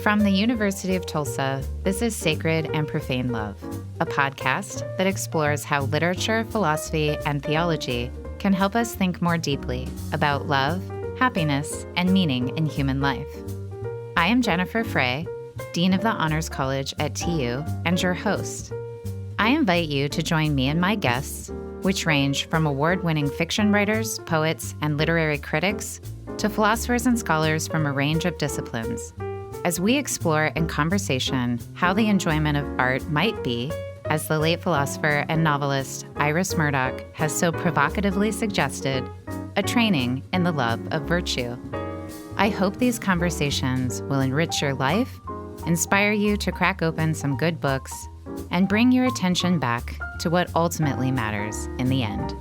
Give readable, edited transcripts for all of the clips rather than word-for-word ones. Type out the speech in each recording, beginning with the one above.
From the University of Tulsa, this is Sacred and Profane Love, a podcast that explores how literature, philosophy, and theology can help us think more deeply about love, happiness, and meaning in human life. I am Jennifer Frey, Dean of the Honors College at TU, and your host. I invite you to join me and my guests, which range from award-winning fiction writers, poets, and literary critics, to philosophers and scholars from a range of disciplines, as we explore in conversation how the enjoyment of art might be, as the late philosopher and novelist Iris Murdoch has so provocatively suggested, a training in the love of virtue. I hope these conversations will enrich your life, inspire you to crack open some good books, and bring your attention back to what ultimately matters in the end.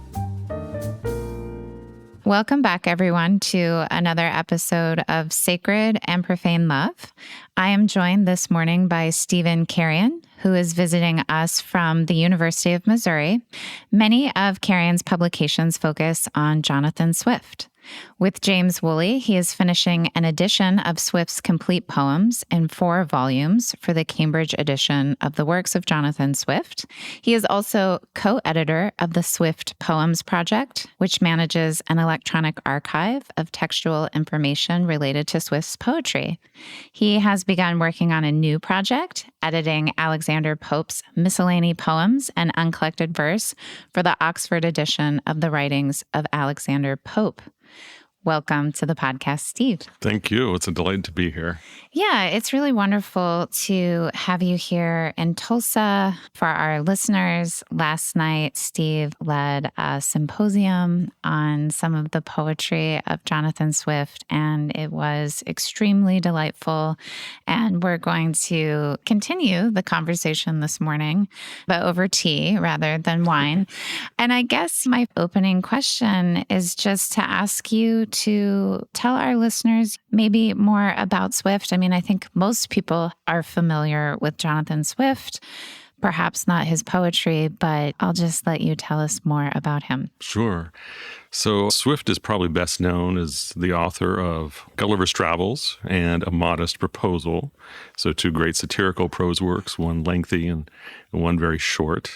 Welcome back, everyone, to another episode of Sacred and Profane Love. I am joined this morning by Stephen Karian, who is visiting us from the University of Missouri. Many of Karian's publications focus on Jonathan Swift. With James Woolley, he is finishing an edition of Swift's complete poems in 4 volumes for the Cambridge edition of the works of Jonathan Swift. He is also co-editor of the Swift Poems Project, which manages an electronic archive of textual information related to Swift's poetry. He has begun working on a new project, editing Alexander Pope's miscellany poems and uncollected verse for the Oxford edition of the writings of Alexander Pope. Welcome to the podcast, Steve. Thank you. It's a delight to be here. Yeah, it's really wonderful to have you here in Tulsa. For our listeners, last night, Steve led a symposium on some of the poetry of Jonathan Swift, and it was extremely delightful. And we're going to continue the conversation this morning, but over tea rather than wine. And I guess my opening question is just to ask you to tell our listeners maybe more about Swift. I mean, I think most people are familiar with Jonathan Swift, perhaps not his poetry, but I'll just let you tell us more about him. Sure. So Swift is probably best known as the author of Gulliver's Travels and A Modest Proposal. So 2 great satirical prose works, one lengthy and one very short.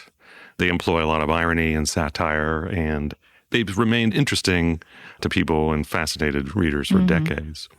They employ a lot of irony and satire, and they've remained interesting to people and fascinated readers for decades.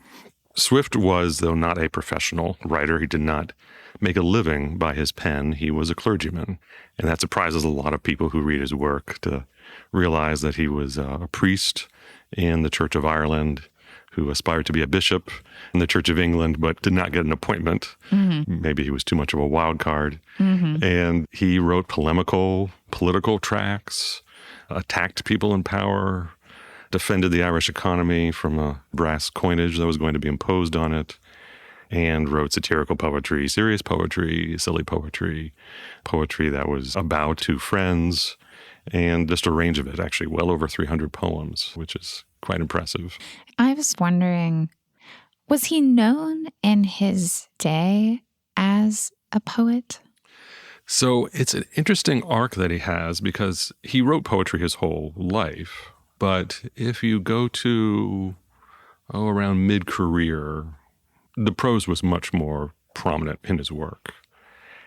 Swift was, though not a professional writer, he did not make a living by his pen. He was a clergyman, and that surprises a lot of people who read his work to realize that he was a priest in the Church of Ireland who aspired to be a bishop in the Church of England but did not get an appointment. Maybe he was too much of a wild card. And he wrote polemical political tracts, attacked people in power, defended the Irish economy from a brass coinage that was going to be imposed on it, and wrote satirical poetry, serious poetry, silly poetry, poetry that was about 2 friends, and just a range of it, actually well over 300 poems, which is quite impressive. I was wondering, was he known in his day as a poet? So it's an interesting arc that he has because he wrote poetry his whole life. But if you go to, around mid-career, the prose was much more prominent in his work.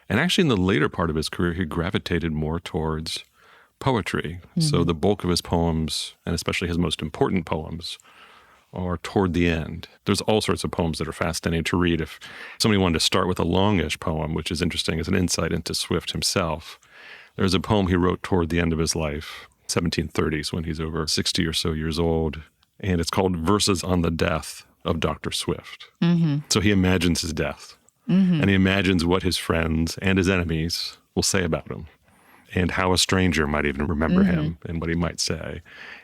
And actually in the later part of his career, he gravitated more towards poetry. So the bulk of his poems, and especially his most important poems, are toward the end. There's all sorts of poems that are fascinating to read. If somebody wanted to start with a longish poem, which is interesting as an insight into Swift himself, there's a poem he wrote toward the end of his life, 1730s, when he's over 60 or so years old, and it's called Verses on the Death of Dr. Swift. So he imagines his death, and he imagines what his friends and his enemies will say about him, and how a stranger might even remember him and what he might say.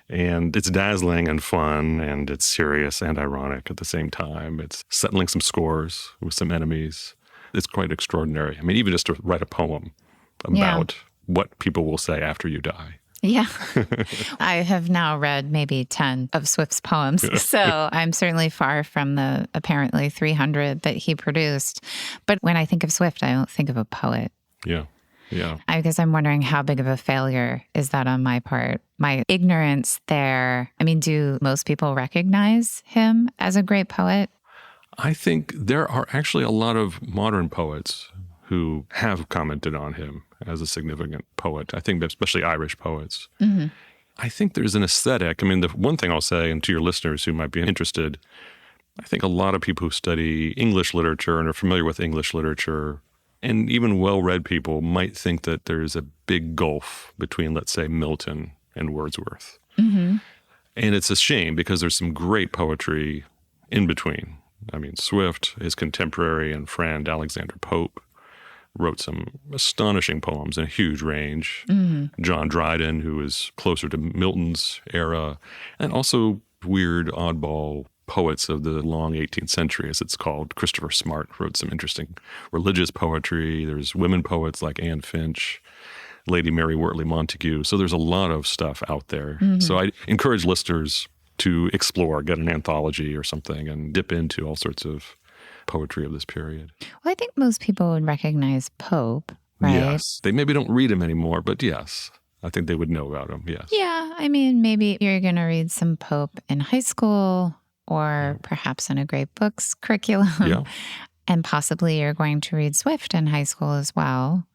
And it's dazzling and fun, and it's serious and ironic at the same time. It's settling some scores with some enemies. It's quite extraordinary. I mean, even just to write a poem about what people will say after you die. Yeah. I have now read maybe 10 of Swift's poems, so I'm certainly far from the apparently 300 that he produced. But when I think of Swift, I don't think of a poet. Yeah. I guess I'm wondering how big of a failure is that on my part? My ignorance there. I mean, do most people recognize him as a great poet? I think there are actually a lot of modern poets who have commented on him as a significant poet. I think especially Irish poets. Mm-hmm. I think there's an aesthetic. I mean, the one thing I'll say, and to your listeners who might be interested, I think a lot of people who study English literature and are familiar with English literature, and even well-read people, might think that there's a big gulf between, let's say, Milton and Wordsworth. Mm-hmm. And it's a shame because there's some great poetry in between. I mean, Swift, his contemporary and friend Alexander Pope, wrote some astonishing poems in a huge range. Mm-hmm. John Dryden, who is closer to Milton's era, and also weird, oddball poets of the long 18th century, as it's called. Christopher Smart wrote some interesting religious poetry. There's women poets like Anne Finch, Lady Mary Wortley Montagu. So there's a lot of stuff out there. Mm-hmm. So I encourage listeners to explore, get an anthology or something, and dip into all sorts of poetry of this period. Well, I think most people would recognize Pope, right? Yes. They maybe don't read him anymore, but yes, I think they would know about him, yes. Yeah, I mean, maybe you're going to read some Pope in high school or perhaps in a great books curriculum. Yeah. And possibly you're going to read Swift in high school as well,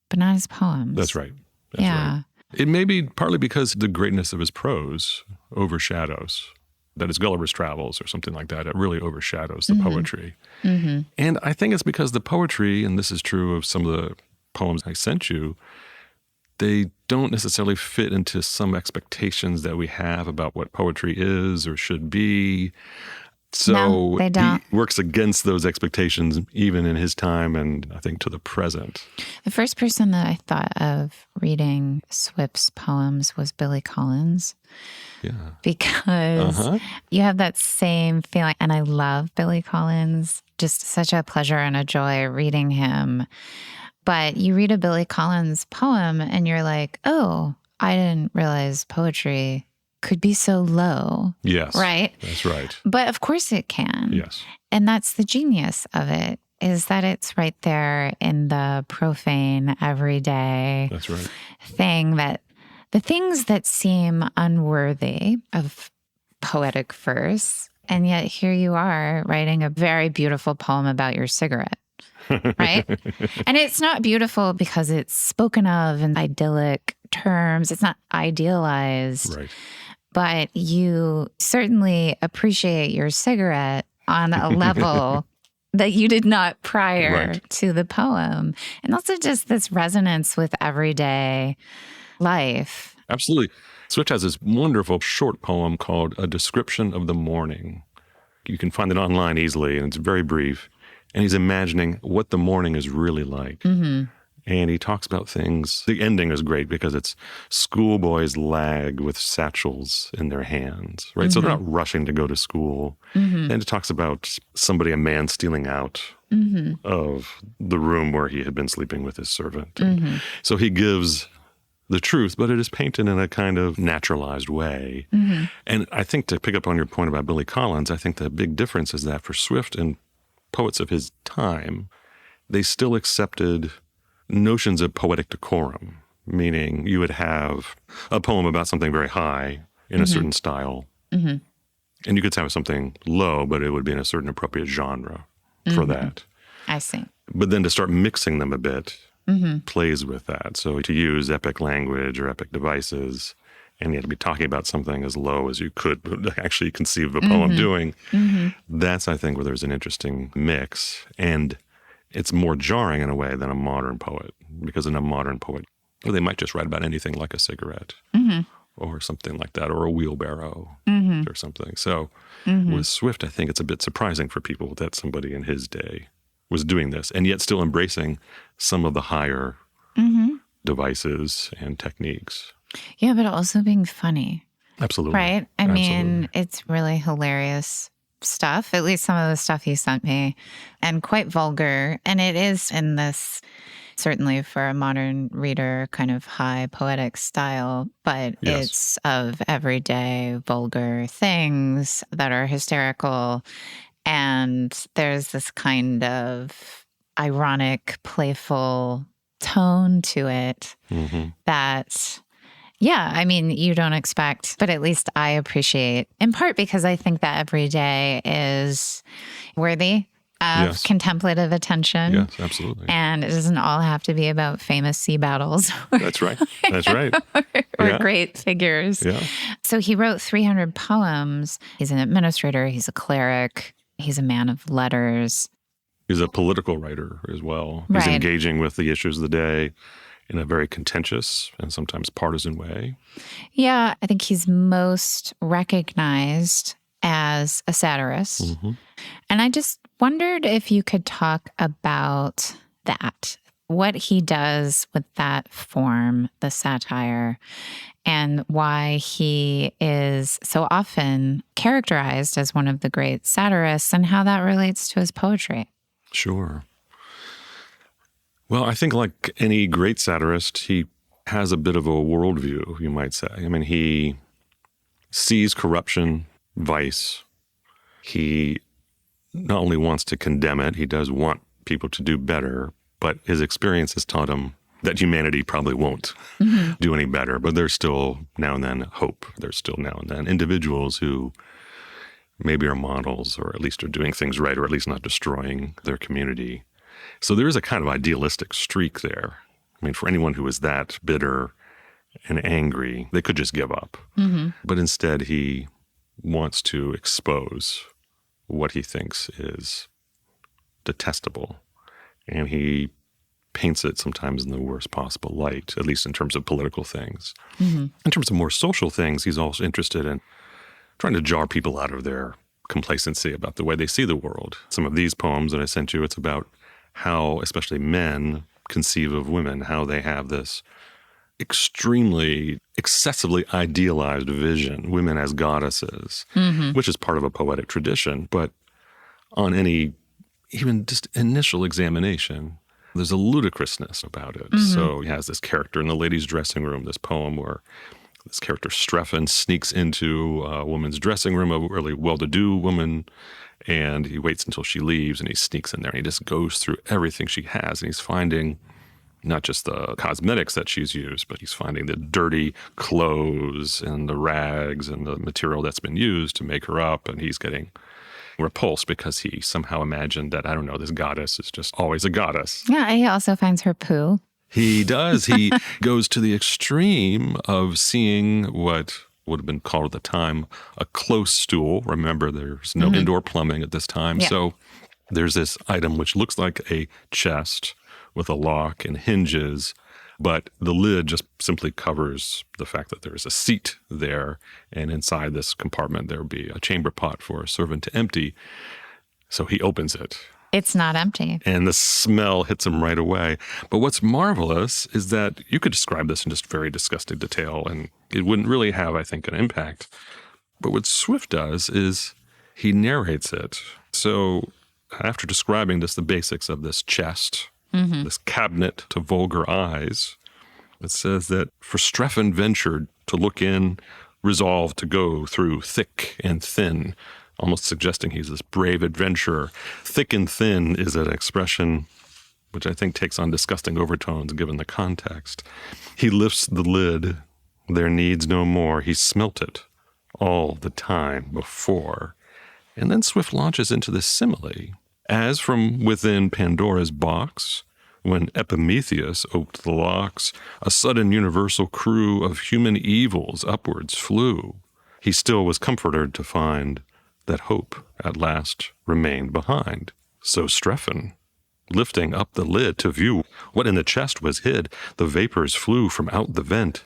but not his poems. That's right. That's right. It may be partly because the greatness of his prose overshadows, that is Gulliver's Travels or something like that. It really overshadows the poetry. Mm-hmm. And I think it's because the poetry, and this is true of some of the poems I sent you, they don't necessarily fit into some expectations that we have about what poetry is or should be. So no, they don't. He works against those expectations even in his time and I think to the present. The first person that I thought of reading Swift's poems was Billy Collins. Yeah. Because you have that same feeling. And I love Billy Collins. Just such a pleasure and a joy reading him. But you read a Billy Collins poem and you're like, oh, I didn't realize poetry could be so low. Yes. Right? That's right. But of course it can. Yes. And that's the genius of it, is that it's right there in the profane, everyday That's right. thing, that the things that seem unworthy of poetic verse, and yet here you are writing a very beautiful poem about your cigarette. Right? And it's not beautiful because it's spoken of in idyllic terms. It's not idealized. Right. But you certainly appreciate your cigarette on a level that you did not prior to the poem. And also just this resonance with everyday life. Absolutely. Swift has this wonderful short poem called A Description of the Morning. You can find it online easily, and it's very brief. And he's imagining what the morning is really like. Mm-hmm. And he talks about things. The ending is great because it's schoolboys lag with satchels in their hands, right? Mm-hmm. So they're not rushing to go to school. Mm-hmm. And it talks about a man stealing out of the room where he had been sleeping with his servant. Mm-hmm. So he gives the truth, but it is painted in a kind of naturalized way. Mm-hmm. And I think, to pick up on your point about Billy Collins, I think the big difference is that for Swift and poets of his time, they still accepted notions of poetic decorum, meaning you would have a poem about something very high in a certain style, and you could have something low, but it would be in a certain appropriate genre for that. I see. But then to start mixing them a bit plays with that. So to use epic language or epic devices, and yet to be talking about something as low as you could actually conceive of a poem doing, that's, I think, where there's an interesting mix. And it's more jarring in a way than a modern poet, because in a modern poet, or they might just write about anything like a cigarette or something like that, or a wheelbarrow or something. So with Swift, I think it's a bit surprising for people that somebody in his day was doing this and yet still embracing some of the higher devices and techniques. Yeah, but also being funny. Absolutely. Right? I mean, it's really hilarious stuff, at least some of the stuff he sent me, and quite vulgar. And it is in this, certainly for a modern reader, kind of high poetic style, but it's of everyday vulgar things that are hysterical. And there's this kind of ironic, playful tone to it that Yeah, I mean, you don't expect, but at least I appreciate, in part because I think that every day is worthy of contemplative attention. Yes, absolutely. And it doesn't all have to be about famous sea battles. That's right. That's right. or great figures. Yeah. So he wrote 300 poems. He's an administrator. He's a cleric. He's a man of letters. He's a political writer as well. Right. He's engaging with the issues of the day in a very contentious and sometimes partisan way. Yeah, I think he's most recognized as a satirist. Mm-hmm. And I just wondered if you could talk about that, what he does with that form, the satire, and why he is so often characterized as one of the great satirists and how that relates to his poetry. Sure. Well, I think like any great satirist, he has a bit of a worldview, you might say. I mean, he sees corruption, vice. He not only wants to condemn it, he does want people to do better, but his experience has taught him that humanity probably won't do any better. But there's still now and then hope. There's still now and then individuals who maybe are models or at least are doing things right or at least not destroying their community. So there is a kind of idealistic streak there. I mean, for anyone who is that bitter and angry, they could just give up. Mm-hmm. But instead, he wants to expose what he thinks is detestable. And he paints it sometimes in the worst possible light, at least in terms of political things. Mm-hmm. In terms of more social things, he's also interested in trying to jar people out of their complacency about the way they see the world. Some of these poems that I sent you, it's about how especially men conceive of women, how they have this extremely, excessively idealized vision, women as goddesses, which is part of a poetic tradition. But on any even just initial examination, there's a ludicrousness about it. So he has this character in the ladies' dressing room, this poem where this character Stephen sneaks into a woman's dressing room, a really well-to-do woman, and he waits until she leaves and he sneaks in there and he just goes through everything she has. And he's finding not just the cosmetics that she's used, but he's finding the dirty clothes and the rags and the material that's been used to make her up. And he's getting repulsed because he somehow imagined that, I don't know, this goddess is just always a goddess. Yeah, he also finds her poo. He does. He goes to the extreme of seeing what would have been called at the time a close stool. Remember, there's no indoor plumbing at this time. Yeah. So there's this item which looks like a chest with a lock and hinges, but the lid just simply covers the fact that there's a seat there. And inside this compartment, there would be a chamber pot for a servant to empty. So he opens it. It's not empty. And the smell hits him right away. But what's marvelous is that you could describe this in just very disgusting detail, and it wouldn't really have, I think, an impact. But what Swift does is he narrates it. So after describing the basics of this chest, this cabinet to vulgar eyes, it says that for Stephen ventured to look in, resolved to go through thick and thin, almost suggesting he's this brave adventurer. Thick and thin is an expression which I think takes on disgusting overtones given the context. He lifts the lid, there needs no more. He smelt it all the time before. And then Swift launches into this simile. As from within Pandora's box, when Epimetheus oped the locks, a sudden universal crew of human evils upwards flew. He still was comforted to find that hope at last remained behind. So Stephen, lifting up the lid to view what in the chest was hid, the vapors flew from out the vent.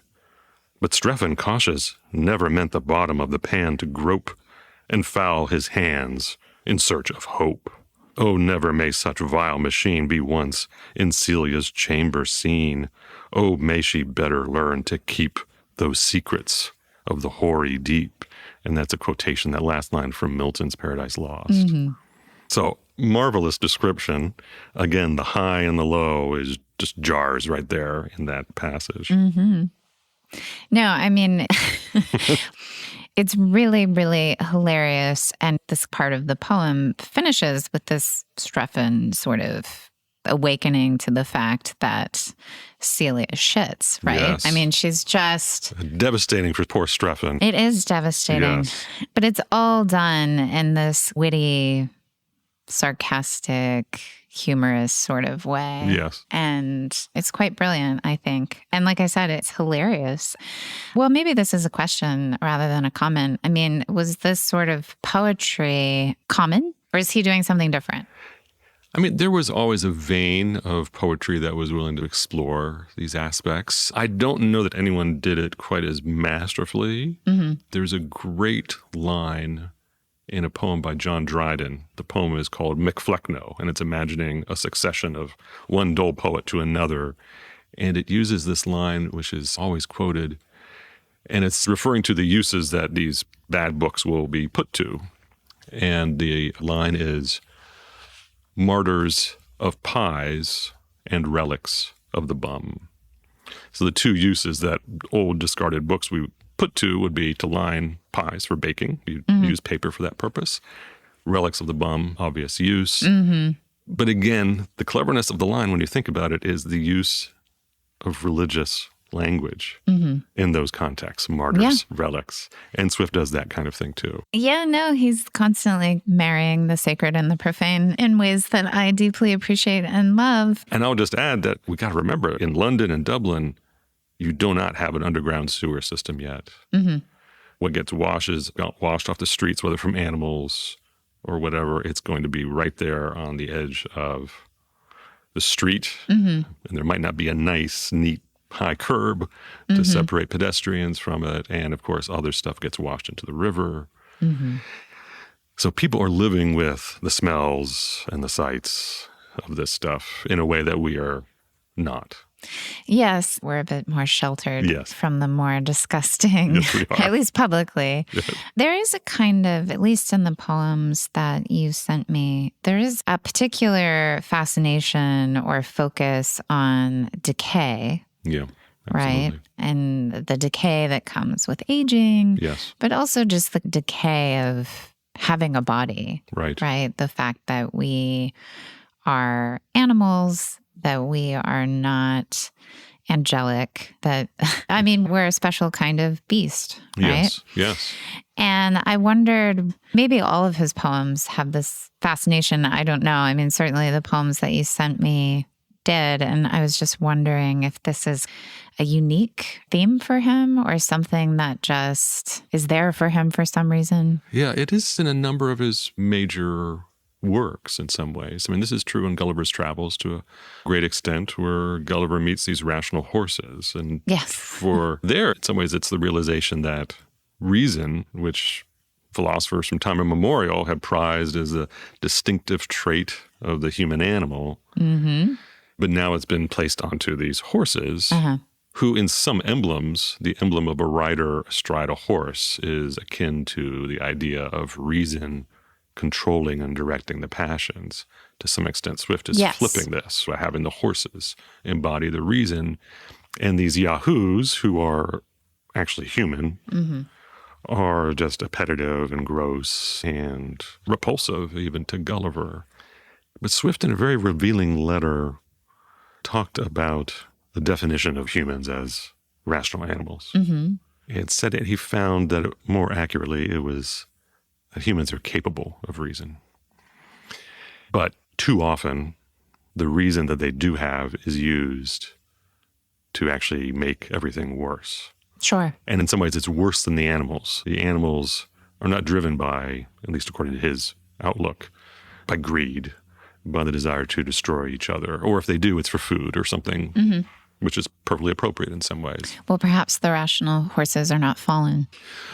But Stephen, cautious, never meant the bottom of the pan to grope and foul his hands in search of hope. Oh, never may such vile machine be once in Celia's chamber seen. Oh, may she better learn to keep those secrets of the hoary deep. And that's a quotation, that last line from Milton's Paradise Lost. So, marvelous description. Again, the high and the low is just jars right there in that passage. No, I mean, it's really, really hilarious. And this part of the poem finishes with this Stephen sort of awakening to the fact that Celia shits, right? Yes. I mean, she's just... Devastating for poor Strephon. It is devastating. Yes. But it's all done in this witty, sarcastic, humorous sort of way. Yes. And it's quite brilliant, I think. And like I said, it's hilarious. Well, maybe this is a question rather than a comment. I mean, was this sort of poetry common, or is he doing something different? I mean, there was always a vein of poetry that was willing to explore these aspects. I don't know that anyone did it quite as masterfully. Mm-hmm. There's a great line in a poem by John Dryden. The poem is called MacFlecknoe, and it's imagining a succession of one dull poet to another. And it uses this line, which is always quoted, and it's referring to the uses that these bad books will be put to. And the line is, martyrs of pies and relics of the bum. So the two uses that old discarded books we put to would be to line pies for baking. You use paper for that purpose. Relics of the bum, obvious use. Mm-hmm. But again, the cleverness of the line, when you think about it, is the use of religious language in those contexts, martyrs, relics. And Swift does that kind of thing too. Yeah, no, he's constantly marrying the sacred and the profane in ways that I deeply appreciate and love. And I'll just add that we got to remember, in London and Dublin, you do not have an underground sewer system yet. Mm-hmm. What gets washed off the streets, whether from animals or whatever, it's going to be right there on the edge of the street. Mm-hmm. And there might not be a nice, neat, high curb to separate pedestrians from it. And of course, other stuff gets washed into the river. Mm-hmm. So people are living with the smells and the sights of this stuff in a way that we are not. Yes, we're a bit more sheltered from the more disgusting, at least publicly. Yes. There is a kind of, at least in the poems that you sent me, there is a particular fascination or focus on decay. Yeah. Absolutely. Right. And the decay that comes with aging. Yes. But also just the decay of having a body. Right. Right. The fact that we are animals, that we are not angelic, that, I mean, we're a special kind of beast, right? Yes, yes. And I wondered, maybe all of his poems have this fascination. I don't know. I mean, certainly the poems that you sent me did. And I was just wondering if this is a unique theme for him or something that just is there for him for some reason. Yeah, it is in a number of his major works in some ways. I mean, this is true in Gulliver's Travels to a great extent, where Gulliver meets these rational horses. And for there, in some ways, it's the realization that reason, which philosophers from time immemorial have prized as a distinctive trait of the human animal, but now it's been placed onto these horses, who in some emblems, the emblem of a rider astride a horse is akin to the idea of reason controlling and directing the passions. To some extent, Swift is flipping this, by having the horses embody the reason. And these yahoos, who are actually human, are just appetitive and gross and repulsive even to Gulliver. But Swift, in a very revealing letter, talked about the definition of humans as rational animals. It said that he found that more accurately it was that humans are capable of reason. But too often, the reason that they do have is used to actually make everything worse. Sure. And in some ways, it's worse than the animals. The animals are not driven by, at least according to his outlook, by greed, by the desire to destroy each other. Or if they do, it's for food or something, which is perfectly appropriate in some ways. Well, perhaps the rational horses are not fallen.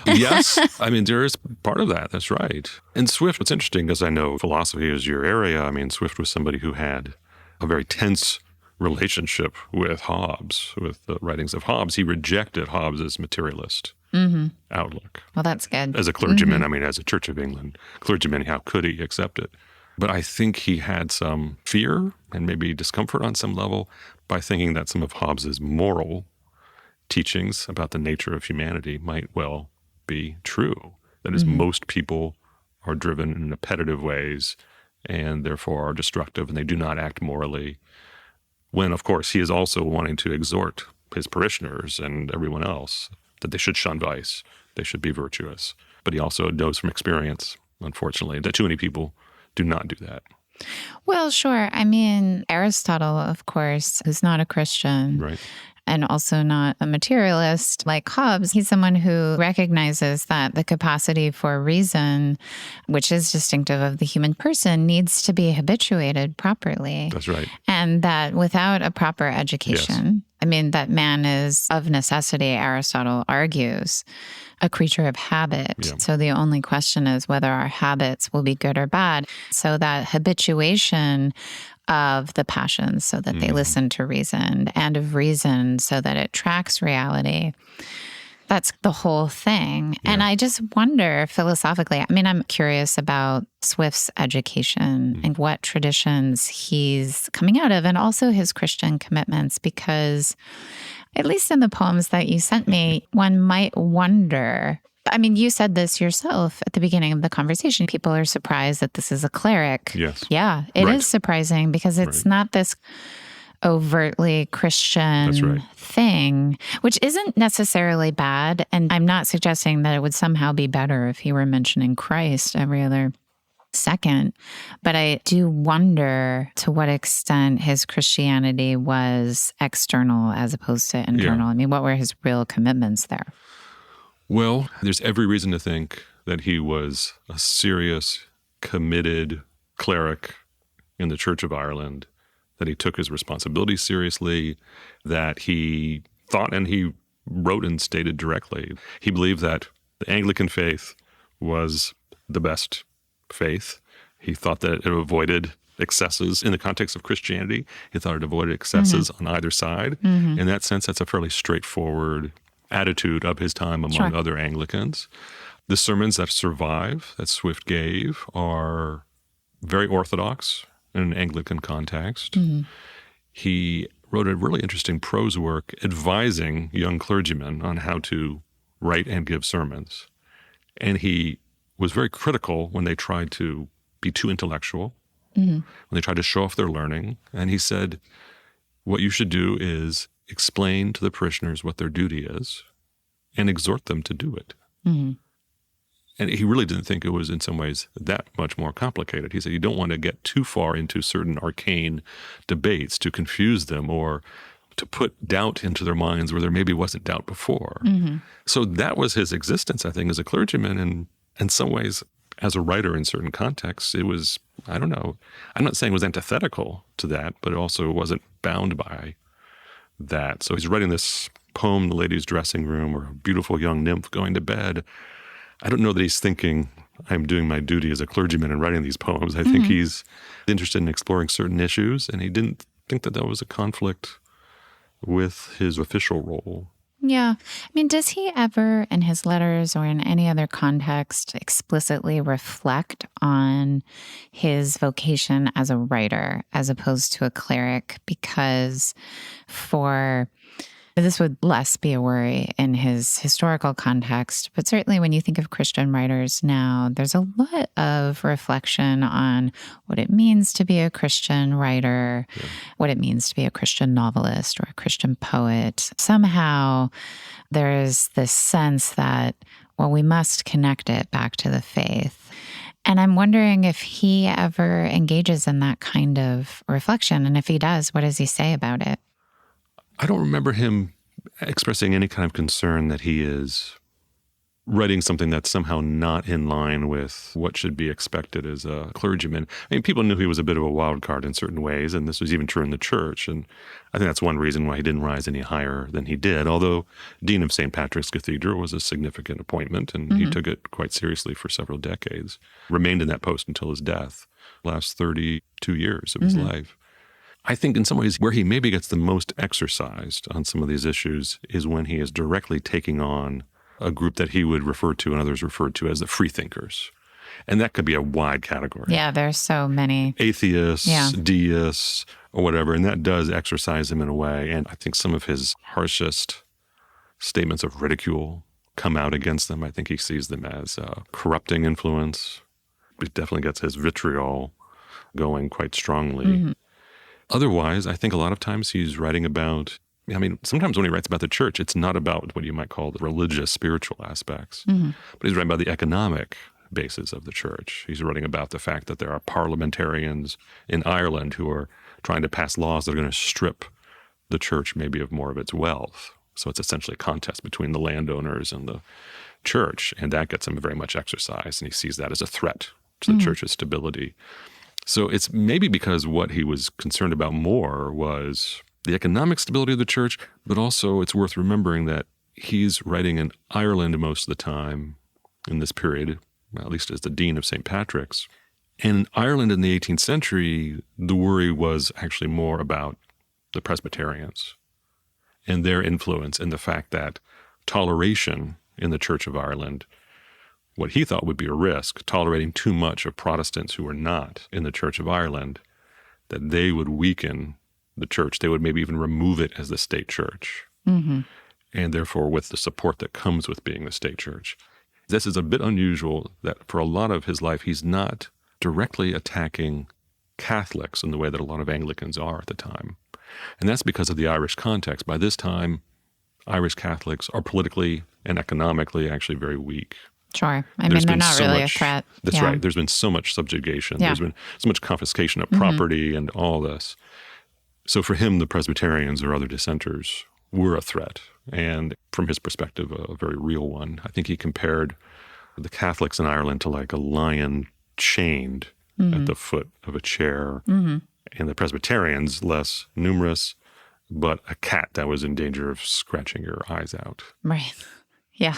Yes. I mean, there is part of that. That's right. And Swift, what's interesting, because I know philosophy is your area. I mean, Swift was somebody who had a very tense relationship with Hobbes, with the writings of Hobbes. He rejected Hobbes's materialist outlook. Well, that's good. As a clergyman, I mean, as a Church of England clergyman, how could he accept it? But I think he had some fear and maybe discomfort on some level by thinking that some of Hobbes's moral teachings about the nature of humanity might well be true. That is, most people are driven in appetitive ways and therefore are destructive, and they do not act morally. When, of course, he is also wanting to exhort his parishioners and everyone else that they should shun vice, they should be virtuous. But he also knows from experience, unfortunately, that too many people do not do that. Well, sure. I mean, Aristotle, of course, who's not a Christian. Right. And also not a materialist like Hobbes. He's someone who recognizes that the capacity for reason, which is distinctive of the human person, needs to be habituated properly. That's right. And that without a proper education, I mean, that man is of necessity, Aristotle argues, a creature of habit. Yeah. So the only question is whether our habits will be good or bad. So that habituation of the passions so that they listen to reason, and of reason so that it tracks reality. That's the whole thing. Yeah. And I just wonder philosophically, I mean, I'm curious about Swift's education and what traditions he's coming out of, and also his Christian commitments, because at least in the poems that you sent me, one might wonder. I mean, you said this yourself at the beginning of the conversation. People are surprised that this is a cleric. Yes. Yeah, it is surprising because it's not this overtly Christian thing, which isn't necessarily bad. And I'm not suggesting that it would somehow be better if he were mentioning Christ every other second. But I do wonder to what extent his Christianity was external as opposed to internal. Yeah. I mean, what were his real commitments there? Well, there's every reason to think that he was a serious, committed cleric in the Church of Ireland, that he took his responsibilities seriously, that he thought, and he wrote and stated directly, he believed that the Anglican faith was the best faith. He thought that it avoided excesses in the context of Christianity. He thought it avoided excesses on either side. In that sense, that's a fairly straightforward attitude of his time among other Anglicans. The sermons that survive that Swift gave are very orthodox in an Anglican context. He wrote a really interesting prose work advising young clergymen on how to write and give sermons. And he was very critical when they tried to be too intellectual, when they tried to show off their learning. And he said, what you should do is explain to the parishioners what their duty is and exhort them to do it. And he really didn't think it was in some ways that much more complicated. He said you don't want to get too far into certain arcane debates to confuse them or to put doubt into their minds where there maybe wasn't doubt before. So that was his existence, I think, as a clergyman. And in some ways, as a writer in certain contexts, it was, I don't know, I'm not saying it was antithetical to that, but it also wasn't bound by that. So he's writing this poem, The Lady's Dressing Room, or a beautiful young nymph going to bed. I don't know that he's thinking, I'm doing my duty as a clergyman and writing these poems. I think he's interested in exploring certain issues, and he didn't think that that was a conflict with his official role. Yeah. I mean, does he ever in his letters or in any other context explicitly reflect on his vocation as a writer as opposed to a cleric? Because this would less be a worry in his historical context, but certainly when you think of Christian writers now, there's a lot of reflection on what it means to be a Christian writer, what it means to be a Christian novelist or a Christian poet. Somehow there's this sense that, well, we must connect it back to the faith. And I'm wondering if he ever engages in that kind of reflection. And if he does, what does he say about it? I don't remember him expressing any kind of concern that he is writing something that's somehow not in line with what should be expected as a clergyman. I mean, people knew he was a bit of a wild card in certain ways, and this was even true in the church. And I think that's one reason why he didn't rise any higher than he did, although Dean of St. Patrick's Cathedral was a significant appointment, and he took it quite seriously for several decades, remained in that post until his death, last 32 years of his life. I think in some ways where he maybe gets the most exercised on some of these issues is when he is directly taking on a group that he would refer to and others referred to as the freethinkers. And that could be a wide category. Yeah, there's so many. Atheists, deists, or whatever. And that does exercise him in a way. And I think some of his harshest statements of ridicule come out against them. I think he sees them as a corrupting influence. He definitely gets his vitriol going quite strongly. Otherwise, I think a lot of times he's writing about, sometimes when he writes about the church, it's not about what you might call the religious, spiritual aspects, but he's writing about the economic basis of the church. He's writing about the fact that there are parliamentarians in Ireland who are trying to pass laws that are going to strip the church maybe of more of its wealth. So it's essentially a contest between the landowners and the church, and that gets him very much exercised, and he sees that as a threat to the church's stability. So it's maybe because what he was concerned about more was the economic stability of the church, but also it's worth remembering that he's writing in Ireland most of the time in this period, at least as the Dean of St. Patrick's. And in Ireland in the 18th century, the worry was actually more about the Presbyterians and their influence and the fact that toleration in the Church of Ireland, what he thought would be a risk, tolerating too much of Protestants who were not in the Church of Ireland, that they would weaken the church. They would maybe even remove it as the state church. And therefore, with the support that comes with being the state church. This is a bit unusual that for a lot of his life, he's not directly attacking Catholics in the way that a lot of Anglicans are at the time. And that's because of the Irish context. By this time, Irish Catholics are politically and economically actually very weak. Sure. I mean, they're not really a threat. That's right. There's been so much subjugation. There's been so much confiscation of property and all this. So for him, the Presbyterians or other dissenters were a threat. And from his perspective, a very real one. I think he compared the Catholics in Ireland to like a lion chained at the foot of a chair. And the Presbyterians, less numerous, but a cat that was in danger of scratching your eyes out. Right. Yeah.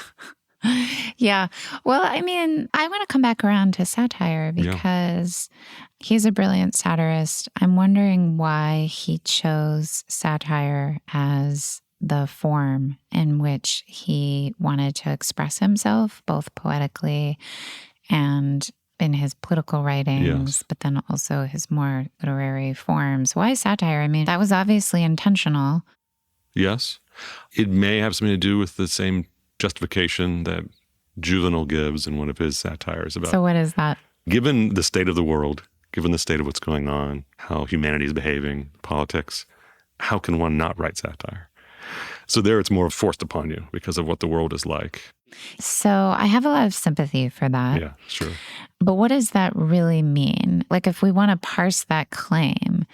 Yeah. Well, I mean, I want to come back around to satire because he's a brilliant satirist. I'm wondering why he chose satire as the form in which he wanted to express himself, both poetically and in his political writings, but then also his more literary forms. Why satire? I mean, that was obviously intentional. Yes. It may have something to do with the same justification that Juvenal gives in one of his satires about. So what is that? Given the state of the world, given the state of what's going on, how humanity is behaving, politics, how can one not write satire? So there it's more forced upon you because of what the world is like. So I have a lot of sympathy for that. Yeah, sure. But what does that really mean? Like, if we want to parse that claim,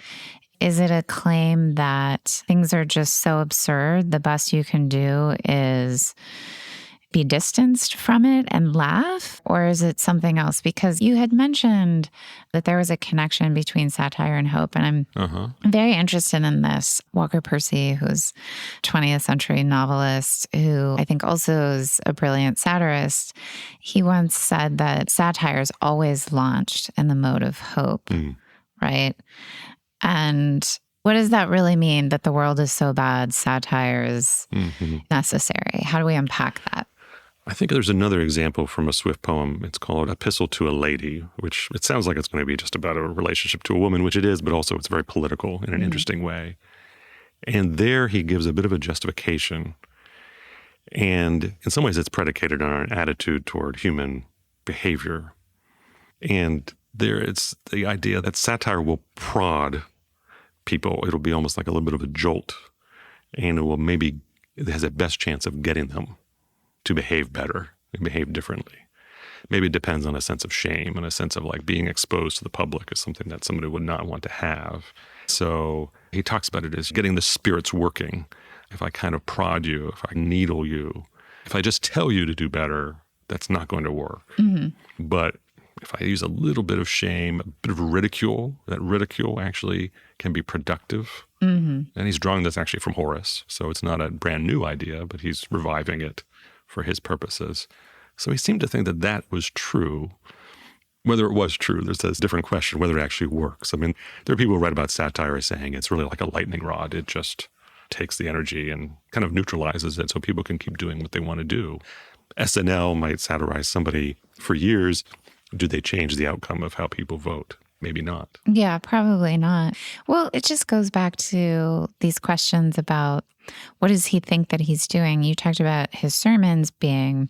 is it a claim that things are just so absurd, the best you can do is be distanced from it and laugh? Or is it something else? Because you had mentioned that there was a connection between satire and hope. And I'm very interested in this. Walker Percy, who's a 20th century novelist, who I think also is a brilliant satirist, he once said that satire is always launched in the mode of hope, right? And what does that really mean, that the world is so bad, satire is necessary? How do we unpack that? I think there's another example from a Swift poem. It's called Epistle to a Lady, which it sounds like it's going to be just about a relationship to a woman, which it is, but also it's very political in an interesting way. And there he gives a bit of a justification. And in some ways it's predicated on an attitude toward human behavior. And there it's the idea that satire will prod people. It'll be almost like a little bit of a jolt. And it has a best chance of getting them to behave better and behave differently. Maybe it depends on a sense of shame and a sense of like being exposed to the public is something that somebody would not want to have. So he talks about it as getting the spirits working. If I kind of prod you, if I needle you, if I just tell you to do better, that's not going to work. But if I use a little bit of shame, a bit of ridicule, that ridicule actually can be productive. And he's drawing this actually from Horace. So it's not a brand new idea, but he's reviving it for his purposes. So he seemed to think that that was true. Whether it was true, there's a different question, whether it actually works. I mean, there are people who write about satire saying it's really like a lightning rod. It just takes the energy and kind of neutralizes it so people can keep doing what they want to do. SNL might satirize somebody for years. Do they change the outcome of how people vote? Maybe not. Yeah, probably not. Well, it just goes back to these questions about what does he think that he's doing? You talked about his sermons being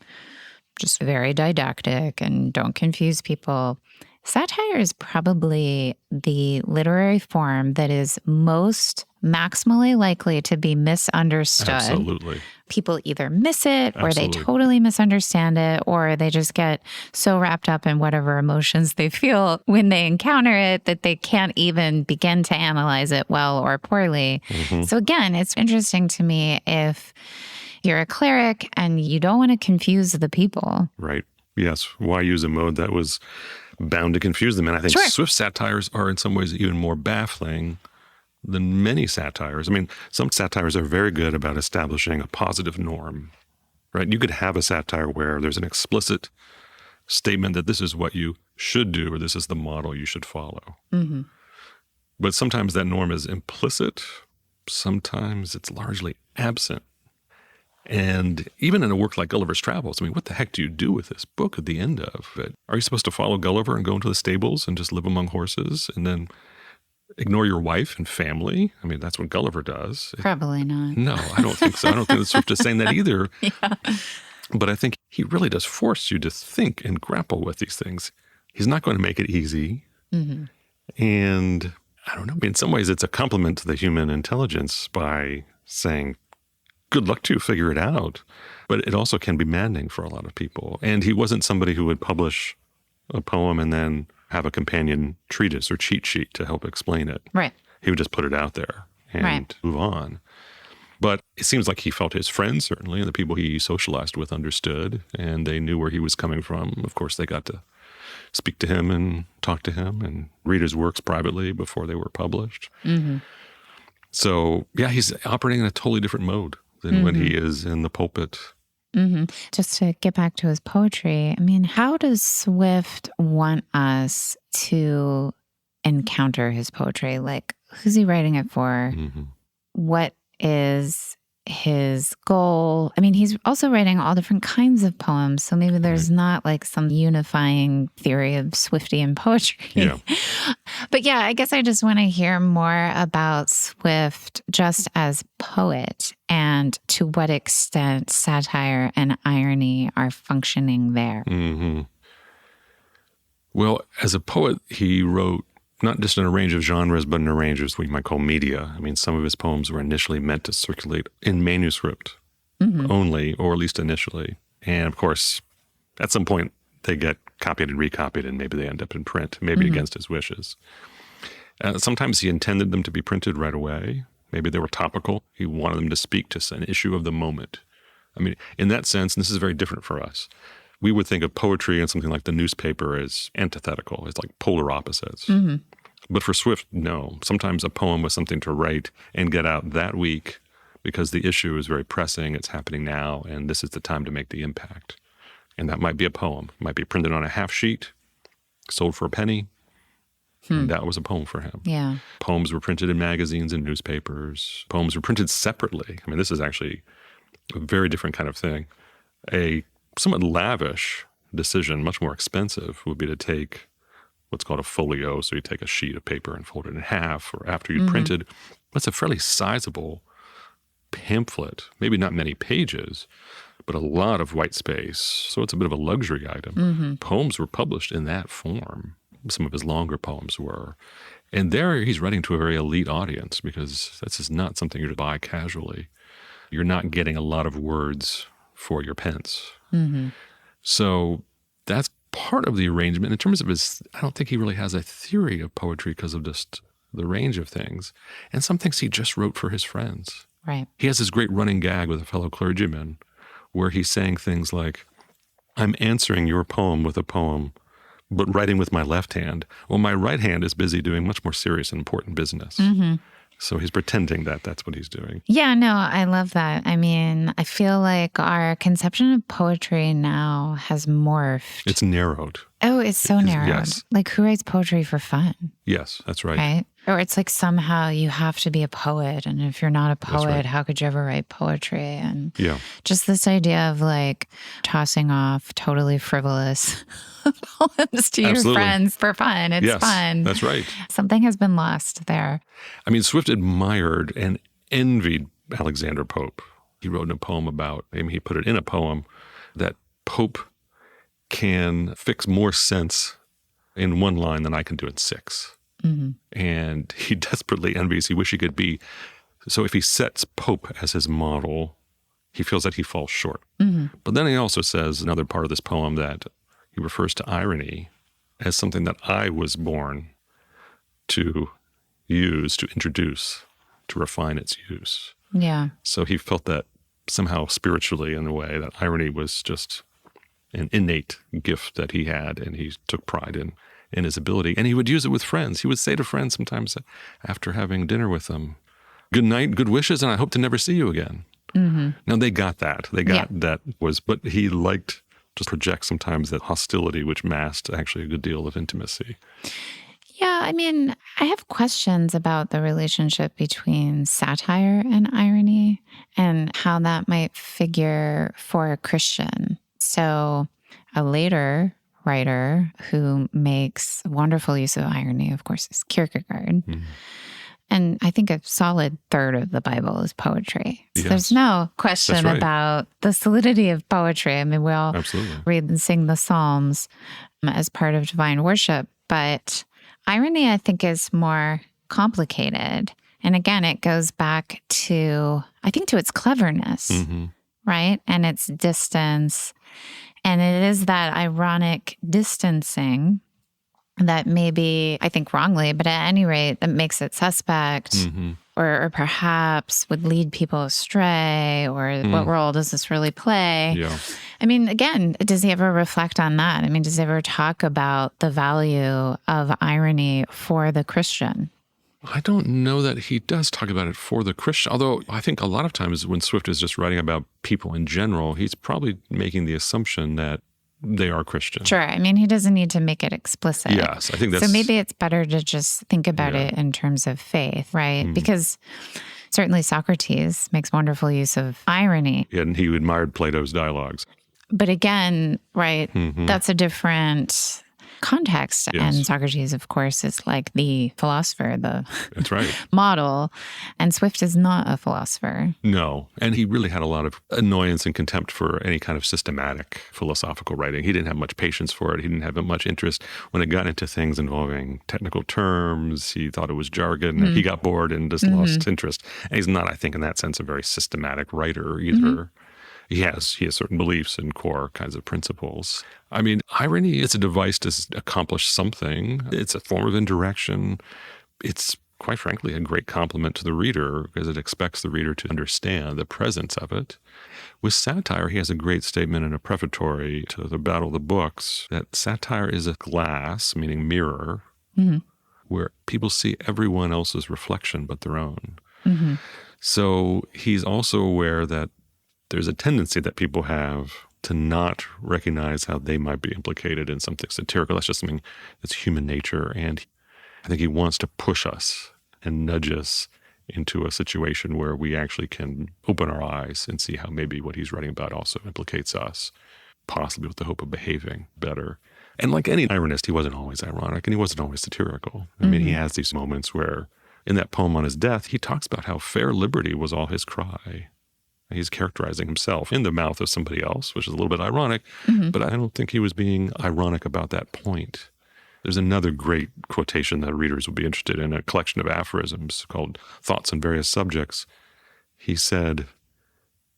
just very didactic and don't confuse people. Satire is probably the literary form that is most maximally likely to be misunderstood. Absolutely. People either miss it or they Absolutely. totally misunderstand it, or they just get so wrapped up in whatever emotions they feel when they encounter it that they can't even begin to analyze it well or poorly. So again, it's interesting to me if you're a cleric and you don't want to confuse the people. Right. Yes. Why use a mode that was bound to confuse them? And I think Swift's satires are in some ways even more baffling than many satires. I mean, some satires are very good about establishing a positive norm, right? You could have a satire where there's an explicit statement that this is what you should do or this is the model you should follow. But sometimes that norm is implicit. Sometimes it's largely absent. And even in a work like Gulliver's Travels, I mean, what the heck do you do with this book at the end of it? Are you supposed to follow Gulliver and go into the stables and just live among horses and then ignore your wife and family? I mean, that's what Gulliver does. Probably not. No, I don't think so. I don't think that Swift is saying that either. But I think he really does force you to think and grapple with these things. He's not going to make it easy. And I don't know. In some ways, it's a compliment to the human intelligence by saying, good luck to you, figure it out. But it also can be maddening for a lot of people. And he wasn't somebody who would publish a poem and then have a companion treatise or cheat sheet to help explain it. Right. He would just put it out there and move on. But it seems like he felt his friends, certainly, and the people he socialized with understood, and they knew where he was coming from. Of course, they got to speak to him and talk to him and read his works privately before they were published. So, yeah, he's operating in a totally different mode than when he is in the pulpit. Just to get back to his poetry, I mean, how does Swift want us to encounter his poetry? Like, who's he writing it for? What is his goal? I mean, he's also writing all different kinds of poems, so maybe there's not like some unifying theory of Swiftian poetry. But yeah, I guess I just want to hear more about Swift just as poet and to what extent satire and irony are functioning there. Well, as a poet, he wrote not just in a range of genres, but in a range of what you might call media. I mean, some of his poems were initially meant to circulate in manuscript only, or at least initially. And of course, at some point, they get copied and recopied, and maybe they end up in print, maybe against his wishes. Sometimes he intended them to be printed right away. Maybe they were topical. He wanted them to speak to an issue of the moment. I mean, in that sense, and this is very different for us, we would think of poetry and something like the newspaper as antithetical, as like polar opposites. But for Swift, no. Sometimes a poem was something to write and get out that week because the issue is very pressing, it's happening now, and this is the time to make the impact. And that might be a poem. It might be printed on a half sheet, sold for a penny. And that was a poem for him. Yeah. Poems were printed in magazines and newspapers. Poems were printed separately. I mean, this is actually a very different kind of thing. A somewhat lavish decision, much more expensive, would be to take what's called a folio. So you take a sheet of paper and fold it in half, or after you printed, that's a fairly sizable pamphlet, maybe not many pages, but a lot of white space. So it's a bit of a luxury item. Poems were published in that form. Some of his longer poems were. And there he's writing to a very elite audience because this is not something you're to buy casually. You're not getting a lot of words for your pence. So that's part of the arrangement. In terms of his, I don't think he really has a theory of poetry because of just the range of things. And some things he just wrote for his friends. Right. He has this great running gag with a fellow clergyman where he's saying things like, I'm answering your poem with a poem, but writing with my left hand. Well, my right hand is busy doing much more serious and important business. So he's pretending that that's what he's doing. Yeah, no, I love that. I mean, I feel like our conception of poetry now has morphed. It's narrowed. Oh, it's so narrowed. Yes. Like, who writes poetry for fun? Yes, that's right. Right? Or it's like somehow you have to be a poet. And if you're not a poet, right. how could you ever write poetry? And Yeah. just this idea of like tossing off totally frivolous poems to your friends for fun. It's fun. That's right. Something has been lost there. I mean, Swift admired and envied Alexander Pope. He wrote a poem about, I mean, he put it in a poem that Pope can fix more sense in one line than I can do in 6. And he desperately envies. He wishes he could be. So if he sets Pope as his model, he feels that he falls short. But then he also says, another part of this poem, that he refers to irony as something that I was born to use, to introduce, to refine its use. Yeah. So he felt that somehow spiritually, in a way, that irony was just an innate gift that he had, and he took pride in his ability. And he would use it with friends. He would say to friends sometimes after having dinner with them, "Good night, good wishes, and I hope to never see you again." Now, they got that. They got that but he liked to project sometimes that hostility, which masked actually a good deal of intimacy. Yeah, I mean, I have questions about the relationship between satire and irony and how that might figure for a Christian. So a later writer who makes wonderful use of irony, of course, is Kierkegaard. And I think a solid third of the Bible is poetry. So there's no question about the solidity of poetry. I mean, we all read and sing the Psalms as part of divine worship. But irony, I think, is more complicated. And again, it goes back to, I think, to its cleverness, right? And its distance. And it is that ironic distancing that maybe, I think wrongly, but at any rate, that makes it suspect or perhaps would lead people astray, or what role does this really play? Yeah. I mean, again, does he ever reflect on that? I mean, does he ever talk about the value of irony for the Christian? I don't know that he does talk about it for the Christian, although I think a lot of times when Swift is just writing about people in general, he's probably making the assumption that they are Christian. Sure. I mean, he doesn't need to make it explicit. Yes, I think that's... So maybe it's better to just think about it in terms of faith, right? Because certainly Socrates makes wonderful use of irony. And he admired Plato's dialogues. But again, right, that's a different context. Yes. And Socrates, of course, is like the philosopher, That's right. model. And Swift is not a philosopher. No. And he really had a lot of annoyance and contempt for any kind of systematic philosophical writing. He didn't have much patience for it. He didn't have much interest when it got into things involving technical terms. He thought it was jargon. He got bored and just lost interest. And he's not, I think, in that sense, a very systematic writer either. He has certain beliefs and core kinds of principles. I mean, irony is a device to accomplish something. It's a form of indirection. It's, quite frankly, a great compliment to the reader because it expects the reader to understand the presence of it. With satire, he has a great statement in a prefatory to the Battle of the Books that satire is a glass, meaning mirror, where people see everyone else's reflection but their own. So he's also aware that there's a tendency that people have to not recognize how they might be implicated in something satirical. That's just something that's human nature. And I think he wants to push us and nudge us into a situation where we actually can open our eyes and see how maybe what he's writing about also implicates us, possibly with the hope of behaving better. And like any ironist, he wasn't always ironic and he wasn't always satirical. I mean, he has these moments where in that poem on his death, he talks about how fair liberty was all his cry. He's characterizing himself in the mouth of somebody else, which is a little bit ironic, but I don't think he was being ironic about that point. There's another great quotation that readers will be interested in, a collection of aphorisms called Thoughts on Various Subjects. He said,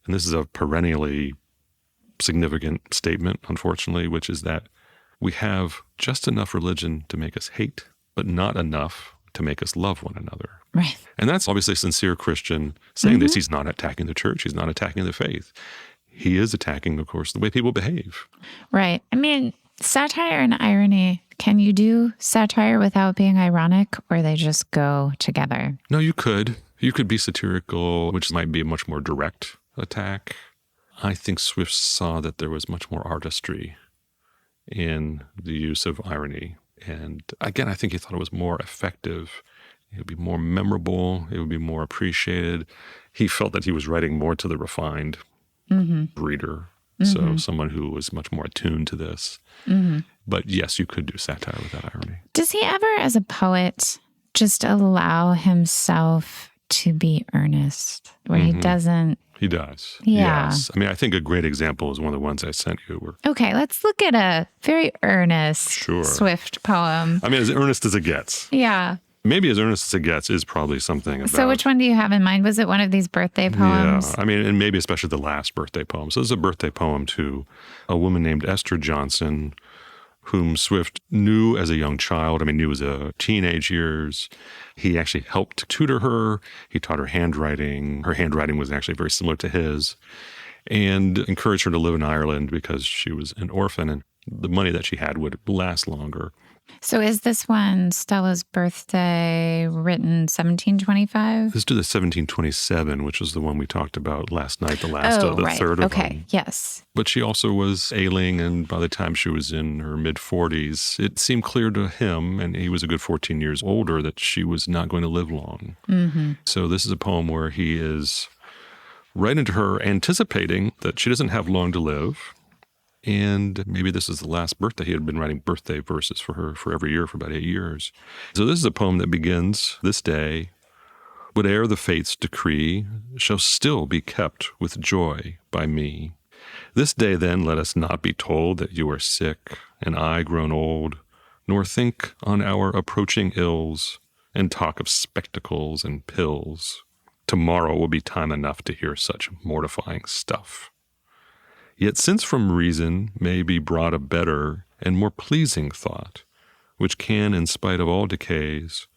and this is a perennially significant statement, unfortunately, which is that we have just enough religion to make us hate, but not enough to make us love one another. Right. And that's obviously a sincere Christian saying this. He's not attacking the church. He's not attacking the faith. He is attacking, of course, the way people behave. Right. I mean, satire and irony, can you do satire without being ironic, or they just go together? No, you could. You could be satirical, which might be a much more direct attack. I think Swift saw that there was much more artistry in the use of irony. And again, I think he thought it was more effective. It would be more memorable. It would be more appreciated. He felt that he was writing more to the refined reader. So someone who was much more attuned to this. But yes, you could do satire without irony. Does he ever, as a poet, just allow himself to be earnest, where he doesn't He does. Yeah. Yes. I mean, I think a great example is one of the ones I sent you. Okay, let's look at a very earnest Sure. Swift poem. I mean, as earnest as it gets. Yeah. Maybe as earnest as it gets is probably something about... So which one do you have in mind? Was it one of these birthday poems? Yeah. I mean, and maybe especially the last birthday poem. So this is a birthday poem to a woman named Esther Johnson, whom Swift knew as a young child. I mean, knew as a teenage years. He actually helped tutor her. He taught her handwriting. Her handwriting was actually very similar to his, and encouraged her to live in Ireland because she was an orphan and the money that she had would last longer. So is this one Stella's birthday written 1725? Let's do the 1727, which is the one we talked about last night, the last of the third of them. Okay, yes. But she also was ailing, and by the time she was in her mid-40s, it seemed clear to him, and he was a good 14 years older, that she was not going to live long. Mm-hmm. So this is a poem where he is right into her anticipating that she doesn't have long to live. And maybe this is the last birthday. He had been writing birthday verses for her for every year for about 8 years. So this is a poem that begins, "This day, whate'er the fates decree, shall still be kept with joy by me. This day then let us not be told that you are sick and I grown old, nor think on our approaching ills and talk of spectacles and pills. Tomorrow will be time enough to hear such mortifying stuff. Yet since from reason may be brought a better and more pleasing thought, which can, in spite of all decays,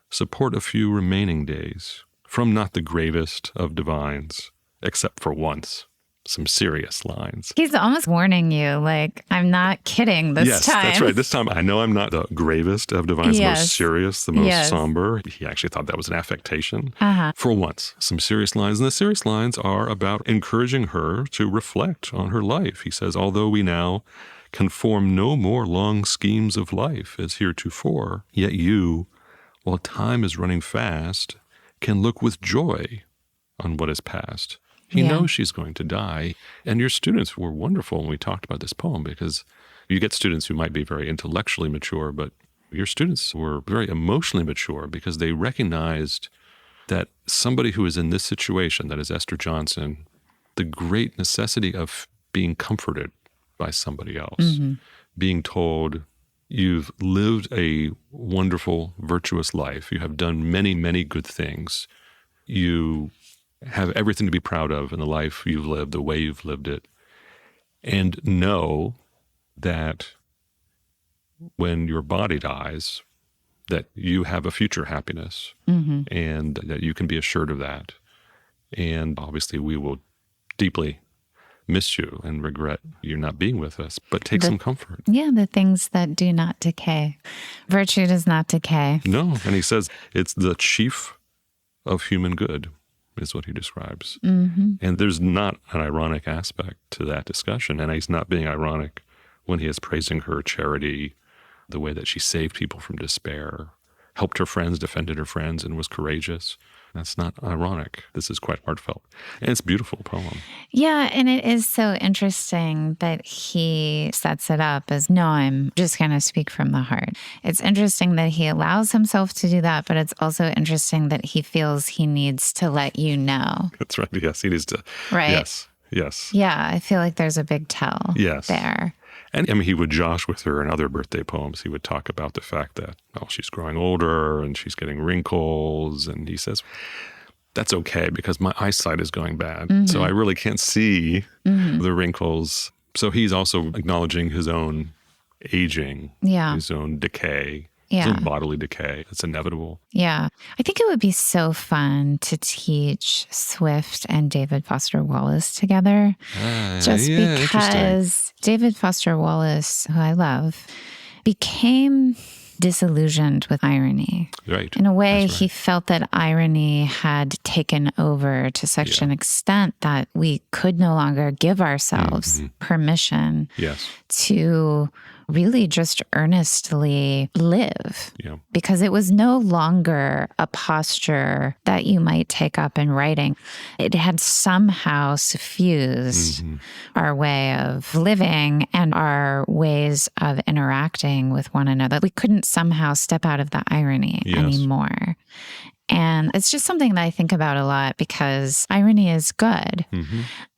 support a few remaining days, from not the gravest of divines, except for once, some serious lines." He's almost warning you, like, I'm not kidding this time. Yes, that's right. This time, I know I'm not the gravest of divines, the most serious, the most somber. He actually thought that was an affectation. For once, some serious lines. And the serious lines are about encouraging her to reflect on her life. He says, "Although we now can form no more long schemes of life as heretofore, yet you, while time is running fast, can look with joy on what is past." He knows she's going to die. And your students were wonderful when we talked about this poem, because you get students who might be very intellectually mature, but your students were very emotionally mature because they recognized that somebody who is in this situation, that is Esther Johnson, the great necessity of being comforted by somebody else, being told, you've lived a wonderful, virtuous life. You have done many, many good things. You have everything to be proud of in the life you've lived, the way you've lived it, and know that when your body dies, that you have a future happiness, and that you can be assured of that. And obviously we will deeply miss you and regret you not being with us, but take some comfort. Yeah, the things that do not decay. Virtue does not decay. No, and he says it's the chief of human good, is what he describes. And there's not an ironic aspect to that discussion. And he's not being ironic when he is praising her charity, the way that she saved people from despair, helped her friends, defended her friends, and was courageous. That's not ironic. This is quite heartfelt. And it's a beautiful poem. Yeah, and it is so interesting that he sets it up as, no, I'm just going to speak from the heart. It's interesting that he allows himself to do that, but it's also interesting that he feels he needs to let you know. That's right. Yes, he needs to. Right? Yes. Yeah, I feel like there's a big tell there. And I mean, he would josh with her in other birthday poems. He would talk about the fact that, she's growing older and she's getting wrinkles. And he says, that's okay because my eyesight is going bad. So I really can't see the wrinkles. So he's also acknowledging his own aging, his own decay, his own bodily decay. It's inevitable. Yeah. I think it would be so fun to teach Swift and David Foster Wallace together. Just because David Foster Wallace, who I love, became disillusioned with irony. Right. In a way, he felt that irony had taken over to such an extent that we could no longer give ourselves permission to really just earnestly live. Yeah. Because it was no longer a posture that you might take up in writing. It had somehow suffused our way of living and our ways of interacting with one another. We couldn't somehow step out of the irony anymore. And it's just something that I think about a lot because irony is good,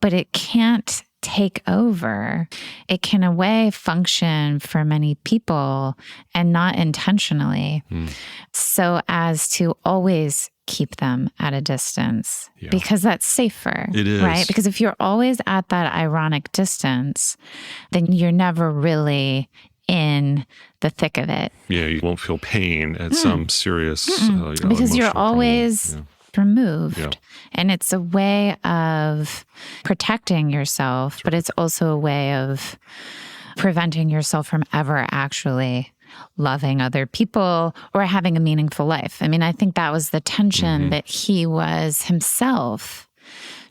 but it can't take over. It can, in a way, function for many people and not intentionally, so as to always keep them at a distance because that's safer. It is. Right? Because if you're always at that ironic distance, then you're never really in the thick of it. Yeah, you won't feel pain at some serious because you're always removed. Yeah. And it's a way of protecting yourself, but it's also a way of preventing yourself from ever actually loving other people or having a meaningful life. I mean, I think that was the tension that he was himself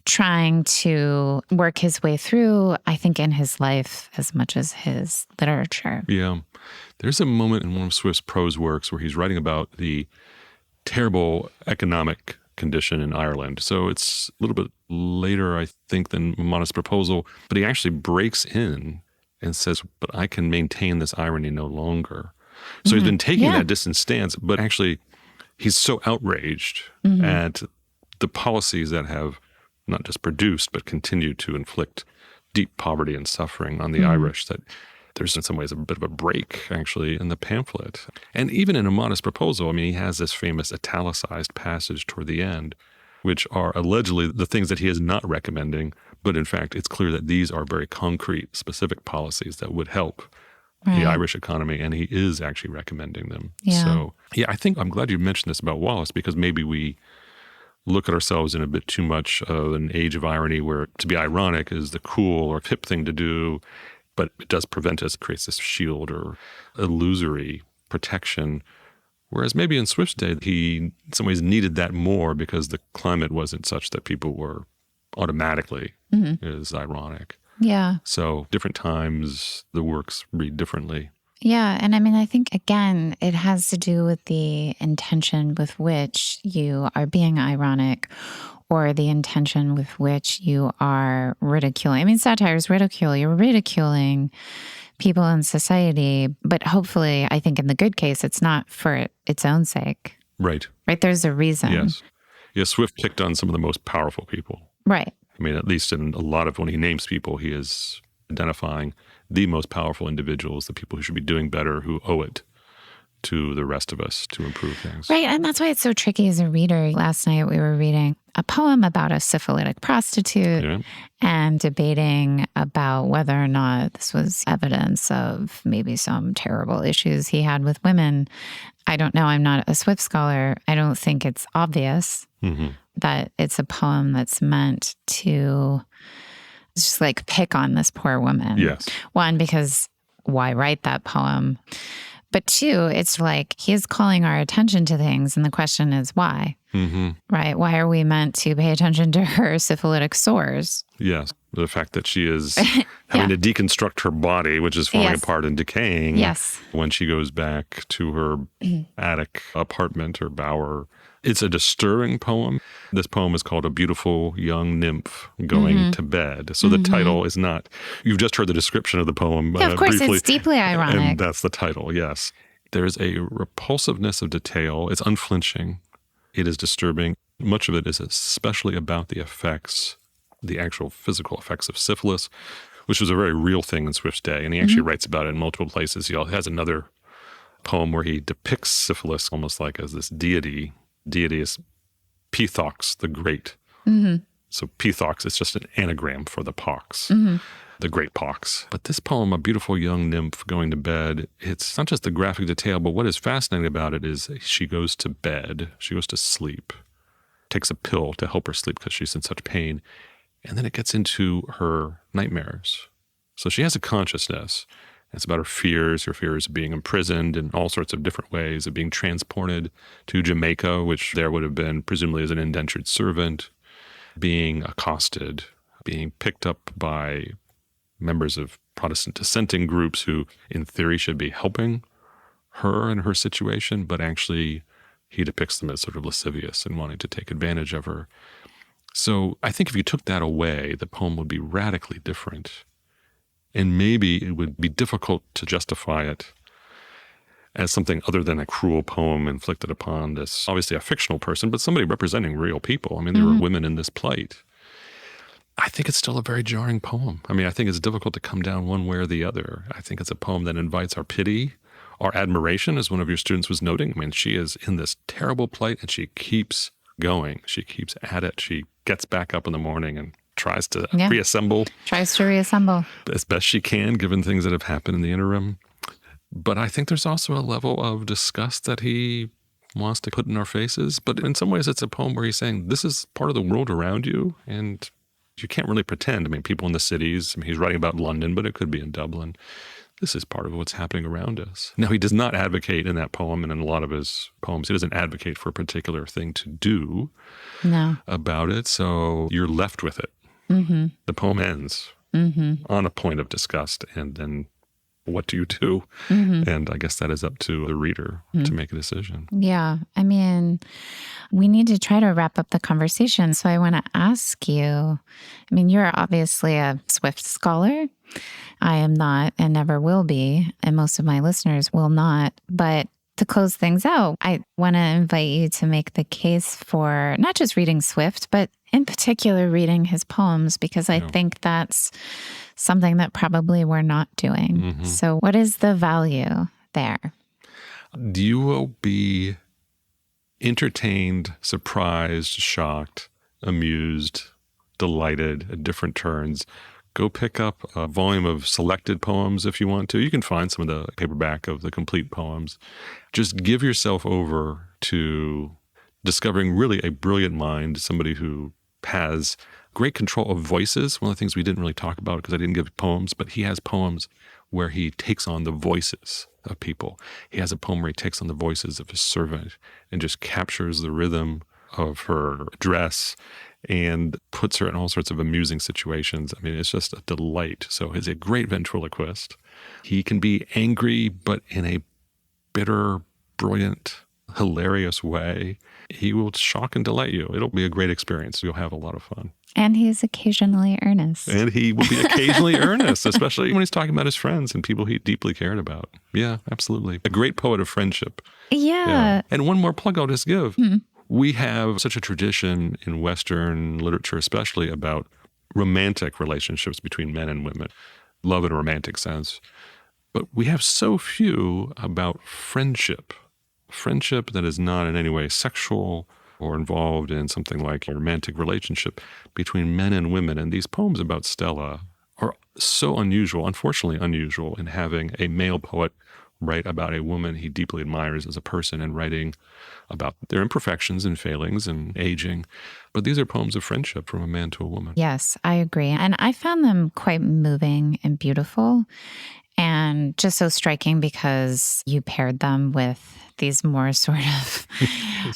trying to work his way through, I think, in his life as much as his literature. Yeah. There's a moment in one of Swift's prose works where he's writing about the terrible economic condition in Ireland. So it's a little bit later, I think, than A Modest Proposal, but he actually breaks in and says, but I can maintain this irony no longer. So he's been taking that distant stance, but actually he's so outraged at the policies that have not just produced, but continued to inflict deep poverty and suffering on the Irish that there's in some ways a bit of a break, actually, in the pamphlet. And even in A Modest Proposal, I mean, he has this famous italicized passage toward the end, which are allegedly the things that he is not recommending. But in fact, it's clear that these are very concrete, specific policies that would help the Irish economy, and he is actually recommending them. Yeah. So, I think I'm glad you mentioned this about Wallace, because maybe we look at ourselves in a bit too much of an age of irony where to be ironic is the cool or hip thing to do, but it does prevent us, creates this shield or illusory protection. Whereas maybe in Swift's day, he in some ways needed that more because the climate wasn't such that people were automatically as ironic. Yeah. So different times, the works read differently. Yeah. And I mean, I think, again, it has to do with the intention with which you are being ironic or the intention with which you are ridiculing. I mean, satire is ridicule. You're ridiculing people in society, but hopefully, I think in the good case, it's not for its own sake. Right. Right? There's a reason. Yes. Yeah, Swift picked on some of the most powerful people. Right. I mean, at least in a lot of when he names people, he is identifying the most powerful individuals, the people who should be doing better, who owe it to the rest of us to improve things. Right. And that's why it's so tricky as a reader. Last night we were reading a poem about a syphilitic prostitute and debating about whether or not this was evidence of maybe some terrible issues he had with women. I don't know. I'm not a Swift scholar. I don't think it's obvious that it's a poem that's meant to just like pick on this poor woman. Yes. One, because why write that poem? But two, it's like he is calling our attention to things. And the question is why? Right? Why are we meant to pay attention to her syphilitic sores? Yes. The fact that she is having to deconstruct her body, which is falling apart and decaying. Yes. When she goes back to her attic apartment or bower. It's a disturbing poem. This poem is called A Beautiful Young Nymph Going to Bed. So the title is not, you've just heard the description of the poem Yeah, of course, briefly. it's deeply ironic. And that's the title, yes. There's a repulsiveness of detail. It's unflinching. It is disturbing. Much of it is especially about the effects, the actual physical effects of syphilis, which was a very real thing in Swift's day. And he actually writes about it in multiple places. He has another poem where he depicts syphilis almost like as this deity. Deity is Pithox the Great. So Pithox is just an anagram for the pox, the great pox. But this poem, A Beautiful Young Nymph Going to Bed, it's not just the graphic detail, but what is fascinating about it is she goes to bed, she goes to sleep, takes a pill to help her sleep because she's in such pain. And then it gets into her nightmares. So she has a consciousness. It's about her fears of being imprisoned in all sorts of different ways, of being transported to Jamaica, which there would have been presumably as an indentured servant, being accosted, being picked up by members of Protestant dissenting groups who, in theory, should be helping her and her situation, but actually he depicts them as sort of lascivious and wanting to take advantage of her. So I think if you took that away, the poem would be radically different. And maybe it would be difficult to justify it as something other than a cruel poem inflicted upon this, obviously a fictional person, but somebody representing real people. I mean, there were women in this plight. I think it's still a very jarring poem. I mean, I think it's difficult to come down one way or the other. I think it's a poem that invites our pity, our admiration, as one of your students was noting. I mean, she is in this terrible plight and she keeps going. She keeps at it. She gets back up in the morning and tries to reassemble. Tries to reassemble. As best she can, given things that have happened in the interim. But I think there's also a level of disgust that he wants to put in our faces. But in some ways, it's a poem where he's saying, this is part of the world around you, and you can't really pretend. I mean, people in the cities, I mean, he's writing about London, but it could be in Dublin. This is part of what's happening around us. Now, he does not advocate in that poem, and in a lot of his poems, he doesn't advocate for a particular thing to do about it. So you're left with it. Mm-hmm. The poem ends on a point of disgust, and then what do you do? Mm-hmm. And I guess that is up to the reader to make a decision. Yeah. I mean, we need to try to wrap up the conversation. So I want to ask you, I mean, you're obviously a Swift scholar. I am not and never will be, and most of my listeners will not. But to close things out, I want to invite you to make the case for not just reading Swift, but in particular reading his poems, because I think that's something that probably we're not doing. Mm-hmm. So what is the value there? You will be entertained, surprised, shocked, amused, delighted at different turns. Go pick up a volume of selected poems if you want to. You can find some of the paperback of the complete poems. Just give yourself over to discovering really a brilliant mind, somebody who has great control of voices. One of the things we didn't really talk about because I didn't give poems, but he has poems where he takes on the voices of people. He has a poem where he takes on the voices of his servant and just captures the rhythm of her dress and puts her in all sorts of amusing situations. I mean, it's just a delight. So he's a great ventriloquist. He can be angry, but in a bitter, brilliant, hilarious way. He will shock and delight you. It'll be a great experience. You'll have a lot of fun. And he's occasionally earnest. And he will be occasionally earnest, especially when he's talking about his friends and people he deeply cared about. Yeah, absolutely. A great poet of friendship. Yeah. And one more plug I'll just give. We have such a tradition in Western literature, especially about romantic relationships between men and women, love in a romantic sense. But we have so few about friendship that is not in any way sexual or involved in something like a romantic relationship between men and women. And these poems about Stella are so unusual, unfortunately unusual, in having a male poet write about a woman he deeply admires as a person and writing about their imperfections and failings and aging. But these are poems of friendship from a man to a woman. Yes, I agree. And I found them quite moving and beautiful and just so striking because you paired them with these more sort of,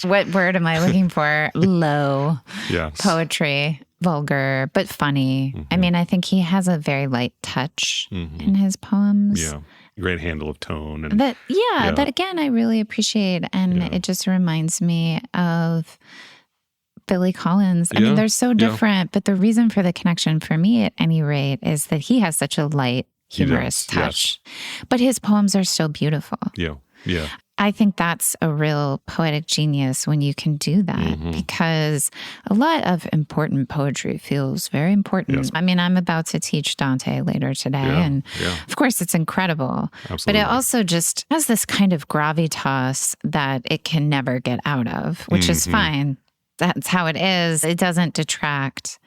what word am I looking for? Low poetry, vulgar, but funny. Mm-hmm. I mean, I think he has a very light touch in his poems. Yeah. Great handle of tone. And, that again, I really appreciate. And it just reminds me of Billy Collins. I mean, they're so different, but the reason for the connection for me at any rate is that he has such a light, humorous touch. Yes. But his poems are still beautiful. Yeah. I think that's a real poetic genius when you can do that because a lot of important poetry feels very important. Yes. I mean, I'm about to teach Dante later today, and of course it's incredible. Absolutely. But it also just has this kind of gravitas that it can never get out of, which is fine. That's how it is. It doesn't detract.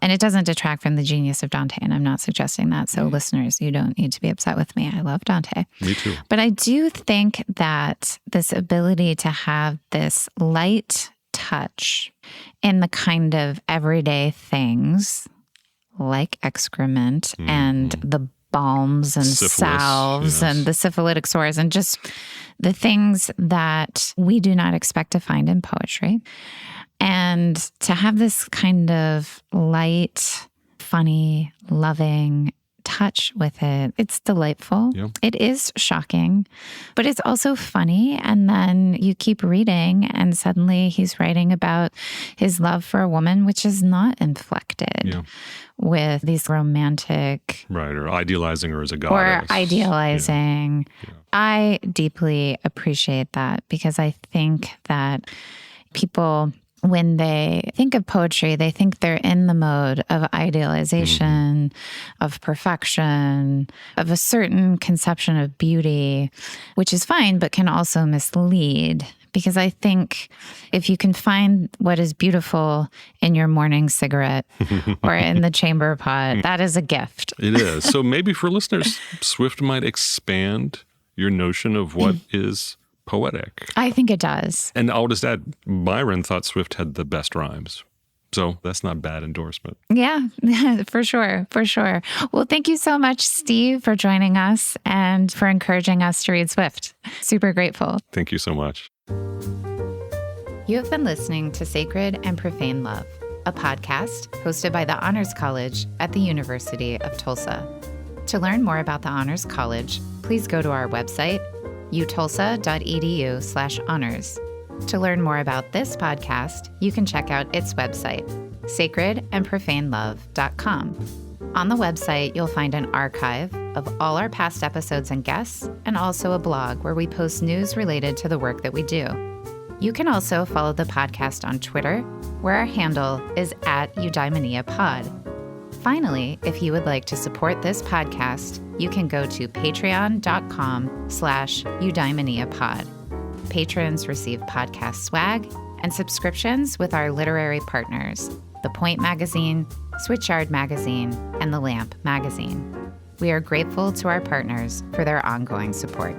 And it doesn't detract from the genius of Dante, and I'm not suggesting that. So listeners, you don't need to be upset with me. I love Dante. Me too. But I do think that this ability to have this light touch in the kind of everyday things like excrement and the balms and salves and the syphilitic sores and just the things that we do not expect to find in poetry. And to have this kind of light, funny, loving touch with it. It's delightful. Yeah. It is shocking, but it's also funny. And then you keep reading and suddenly he's writing about his love for a woman, which is not inflected with these romantic... Right, or idealizing her as a goddess. Or idealizing. Yeah. I deeply appreciate that because I think that people... when they think of poetry, they think they're in the mode of idealization, of perfection, of a certain conception of beauty, which is fine, but can also mislead. Because I think if you can find what is beautiful in your morning cigarette or in the chamber pot, that is a gift. It is. So maybe for listeners, Swift might expand your notion of what is poetic. I think it does. And I'll just add, Byron thought Swift had the best rhymes. So that's not bad endorsement. Yeah, for sure. For sure. Well, thank you so much, Steve, for joining us and for encouraging us to read Swift. Super grateful. Thank you so much. You have been listening to Sacred and Profane Love, a podcast hosted by the Honors College at the University of Tulsa. To learn more about the Honors College, please go to our website, utulsa.edu/honors. To learn more about this podcast, you can check out its website, sacredandprofanelove.com. On the website, you'll find an archive of all our past episodes and guests, and also a blog where we post news related to the work that we do. You can also follow the podcast on Twitter, where our handle is @eudaimoniapod. Finally, if you would like to support this podcast, you can go to patreon.com/eudaimoniapod. Patrons receive podcast swag and subscriptions with our literary partners, The Point Magazine, Switchyard Magazine, and The Lamp Magazine. We are grateful to our partners for their ongoing support.